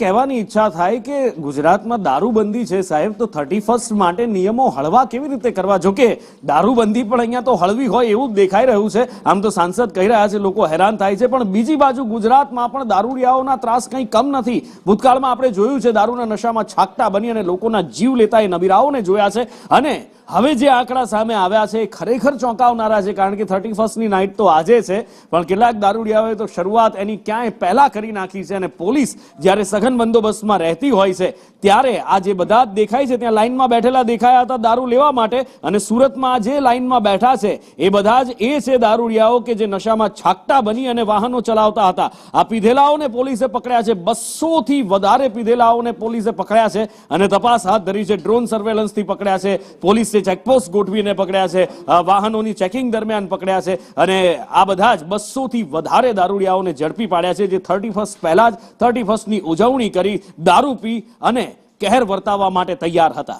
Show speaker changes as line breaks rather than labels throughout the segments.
કહેવાની ઈચ્છા થાય કે ગુજરાતમાં દારૂબંધી છે સાહેબ, તો 31st માટે નિયમો હળવા કેવી રીતે કરવા? જો કે દારૂબંધી પણ અહીંયા તો હળવી હોય એવું જ દેખાઈ રહ્યું છે. આમ તો સાંસદ કહી રહ્યા છે, લોકો હેરાન થાય છે, પણ બીજી બાજુ ગુજરાતમાં પણ દારૂડિયાઓના ત્રાસ કંઈ કમ નથી. ભૂતકાળમાં આપણે જોયું છે, દારૂના નશામાં છાકટા બની અને લોકોના જીવ લેતા એ નબીરાઓને જોયા છે. અને હવે જે આંકડા સામે આવ્યા છે એ ખરેખર ચોંકાવનારા છે, કારણ કે 31st નાઇટ તો આજે છે, પણ કેટલાક દારૂડિયાઓએ તો શરૂઆત એની ક્યાંય પહેલા કરી નાખી છે. અને પોલીસ જ્યારે સઘન બંદોબસ્તમાં રહેતી હોય છે ત્યારે આ જે બધા જ દેખાય છે ત્યાં લાઇનમાં બેઠેલા દેખાયા હતા દારૂ લેવા માટે. અને સુરતમાં જે લાઇનમાં બેઠા છે એ બધા જ એ છે દારૂડિયાઓ કે જે નશામાં છાકટા બની અને વાહનો ચલાવતા હતા. આ પીધેલાઓને પોલીસે પકડ્યા છે. 200 થી વધારે પીધેલાઓને પોલીસે પકડ્યા છે અને તપાસ હાથ ધરી છે. ડ્રોન સર્વેલન્સથી પકડ્યા છે પોલીસે, ચેકપોસ્ટ ગોઠવીને પકડ્યા છે, વાહનોની ચેકિંગ દરમિયાન પકડ્યા છે. અને આ બધા જ 200 થી વધારે દારૂડિયાઓને ઝડપી પાડ્યા છે, જે 31st પહેલા જ 31st ઉજવણી કરી દારૂ પી અને કહેર વર્તાવવા માટે તૈયાર હતા.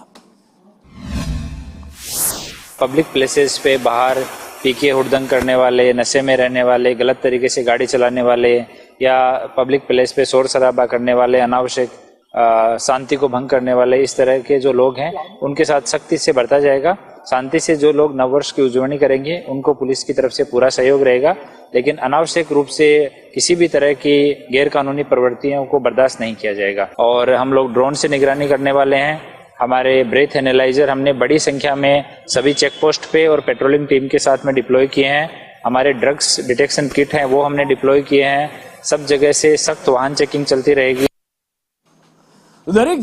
पब्लिक प्लेसेस पे बाहर पी के हुड़दंग करने वाले, नशे में रहने वाले, गलत तरीके से गाड़ी चलाने वाले या पब्लिक प्लेस पे शोर शराबा करने वाले, अनावश्यक शांति को भंग करने वाले, इस तरह के जो लोग हैं उनके साथ सख्ती से बरता जाएगा. शांति से जो लोग नववर्ष की उजवनी करेंगे उनको पुलिस की तरफ से पूरा सहयोग रहेगा, लेकिन अनावश्यक रूप से किसी भी तरह की गैर कानूनी प्रवृत्तियों को बर्दाश्त नहीं किया जाएगा. और हम लोग ड्रोन से निगरानी करने वाले हैं. हमारे ब्रेथ एनालाइजर हमने बड़ी संख्या में सभी चेक पोस्ट पे और पेट्रोलिंग टीम के साथ में डिप्लॉय किए हैं. हमारे ड्रग्स डिटेक्शन किट हैं वो हमने डिप्लॉय किए हैं. सब जगह से सख्त वाहन चेकिंग चलती रहेगी.
दरेक